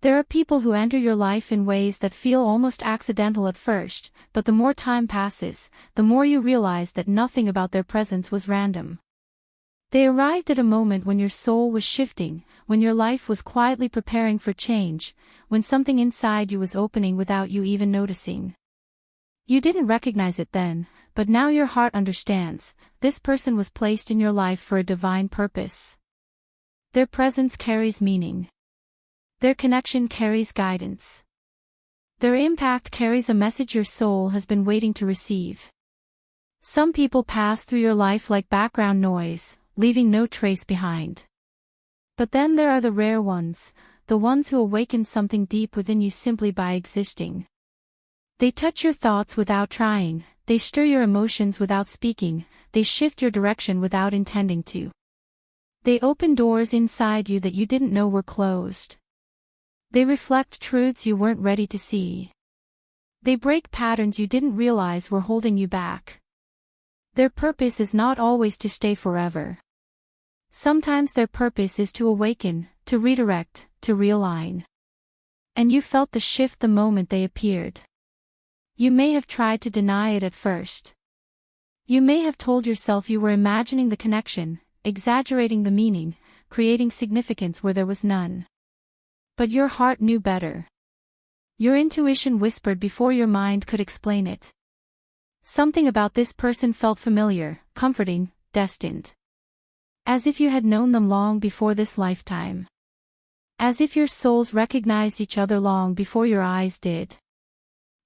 There are people who enter your life in ways that feel almost accidental at first, but the more time passes, the more you realize that nothing about their presence was random. They arrived at a moment when your soul was shifting, when your life was quietly preparing for change, when something inside you was opening without you even noticing. You didn't recognize it then, but now your heart understands. This person was placed in your life for a divine purpose. Their presence carries meaning. Their connection carries guidance. Their impact carries a message your soul has been waiting to receive. Some people pass through your life like background noise, leaving no trace behind. But then there are the rare ones, the ones who awaken something deep within you simply by existing. They touch your thoughts without trying, they stir your emotions without speaking, they shift your direction without intending to. They open doors inside you that you didn't know were closed. They reflect truths you weren't ready to see. They break patterns you didn't realize were holding you back. Their purpose is not always to stay forever. Sometimes their purpose is to awaken, to redirect, to realign. And you felt the shift the moment they appeared. You may have tried to deny it at first. You may have told yourself you were imagining the connection, exaggerating the meaning, creating significance where there was none. But your heart knew better. Your intuition whispered before your mind could explain it. Something about this person felt familiar, comforting, destined. As if you had known them long before this lifetime. As if your souls recognized each other long before your eyes did.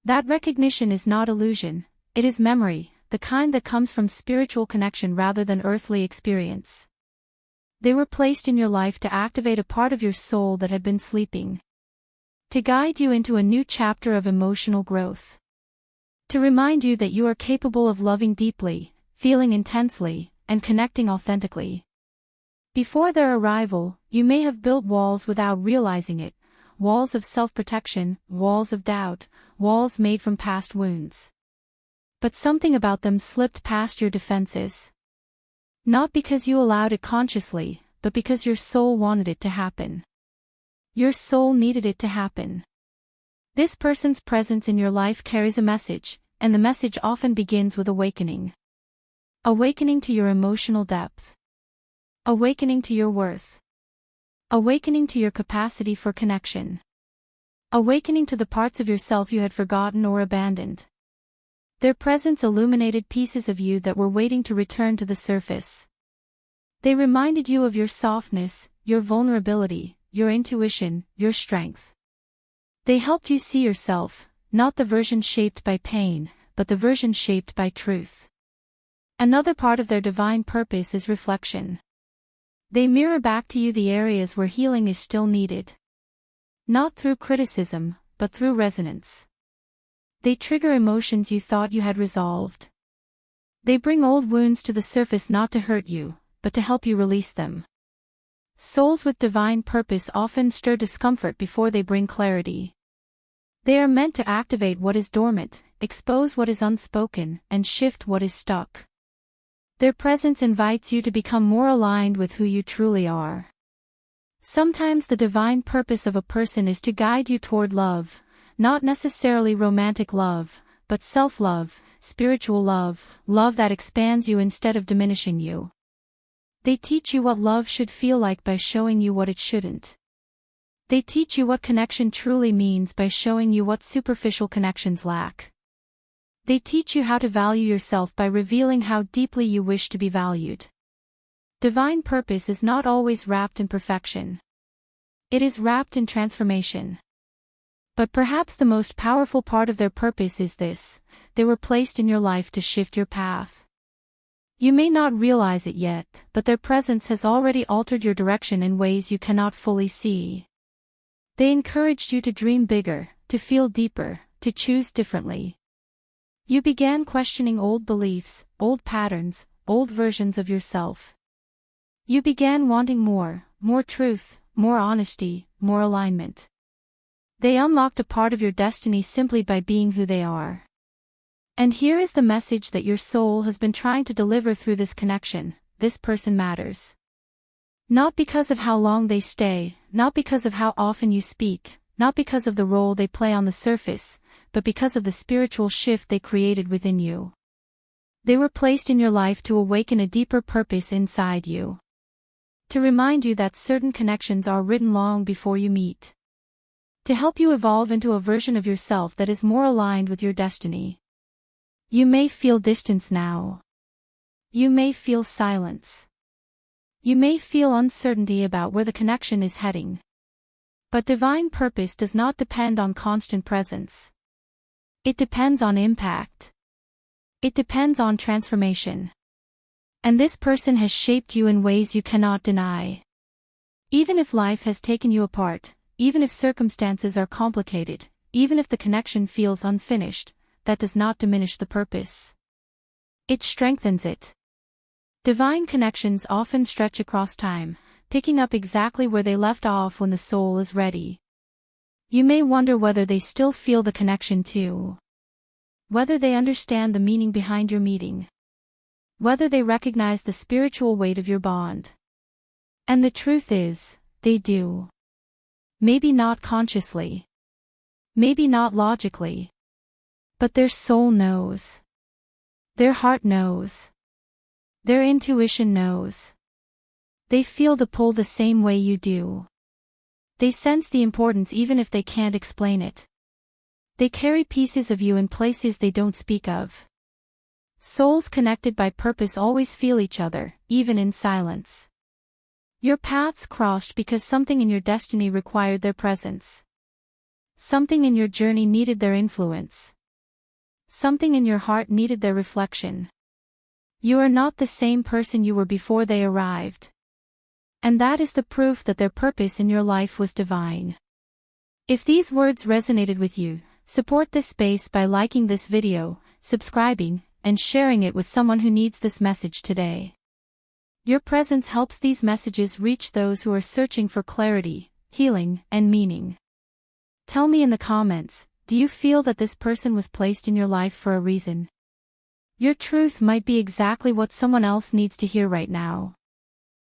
That recognition is not illusion, it is memory, the kind that comes from spiritual connection rather than earthly experience. They were placed in your life to activate a part of your soul that had been sleeping. To guide you into a new chapter of emotional growth. To remind you that you are capable of loving deeply, feeling intensely, and connecting authentically. Before their arrival, you may have built walls without realizing it, walls of self-protection, walls of doubt, walls made from past wounds. But something about them slipped past your defenses. Not because you allowed it consciously, but because your soul wanted it to happen. Your soul needed it to happen. This person's presence in your life carries a message, and the message often begins with awakening. Awakening to your emotional depth. Awakening to your worth. Awakening to your capacity for connection. Awakening to the parts of yourself you had forgotten or abandoned. Their presence illuminated pieces of you that were waiting to return to the surface. They reminded you of your softness, your vulnerability, your intuition, your strength. They helped you see yourself, not the version shaped by pain, but the version shaped by truth. Another part of their divine purpose is reflection. They mirror back to you the areas where healing is still needed. Not through criticism, but through resonance. They trigger emotions you thought you had resolved. They bring old wounds to the surface not to hurt you, but to help you release them. Souls with divine purpose often stir discomfort before they bring clarity. They are meant to activate what is dormant, expose what is unspoken, and shift what is stuck. Their presence invites you to become more aligned with who you truly are. Sometimes the divine purpose of a person is to guide you toward love, not necessarily romantic love, but self-love, spiritual love, love that expands you instead of diminishing you. They teach you what love should feel like by showing you what it shouldn't. They teach you what connection truly means by showing you what superficial connections lack. They teach you how to value yourself by revealing how deeply you wish to be valued. Divine purpose is not always wrapped in perfection. It is wrapped in transformation. But perhaps the most powerful part of their purpose is this: they were placed in your life to shift your path. You may not realize it yet, but their presence has already altered your direction in ways you cannot fully see. They encouraged you to dream bigger, to feel deeper, to choose differently. You began questioning old beliefs, old patterns, old versions of yourself. You began wanting more truth, more honesty, more alignment. They unlocked a part of your destiny simply by being who they are. And here is the message that your soul has been trying to deliver through this connection: this person matters. Not because of how long they stay, not because of how often you speak, not because of the role they play on the surface, but because of the spiritual shift they created within you. They were placed in your life to awaken a deeper purpose inside you. To remind you that certain connections are written long before you meet. To help you evolve into a version of yourself that is more aligned with your destiny. You may feel distance now. You may feel silence. You may feel uncertainty about where the connection is heading. But divine purpose does not depend on constant presence. It depends on impact. It depends on transformation. And this person has shaped you in ways you cannot deny. Even if life has taken you apart, even if circumstances are complicated, even if the connection feels unfinished, that does not diminish the purpose. It strengthens it. Divine connections often stretch across time, picking up exactly where they left off when the soul is ready. You may wonder whether they still feel the connection too. Whether they understand the meaning behind your meeting. Whether they recognize the spiritual weight of your bond. And the truth is, they do. Maybe not consciously. Maybe not logically. But their soul knows. Their heart knows. Their intuition knows. They feel the pull the same way you do. They sense the importance even if they can't explain it. They carry pieces of you in places they don't speak of. Souls connected by purpose always feel each other, even in silence. Your paths crossed because something in your destiny required their presence. Something in your journey needed their influence. Something in your heart needed their reflection. You are not the same person you were before they arrived. And that is the proof that their purpose in your life was divine. If these words resonated with you, support this space by liking this video, subscribing, and sharing it with someone who needs this message today. Your presence helps these messages reach those who are searching for clarity, healing, and meaning. Tell me in the comments, do you feel that this person was placed in your life for a reason? Your truth might be exactly what someone else needs to hear right now.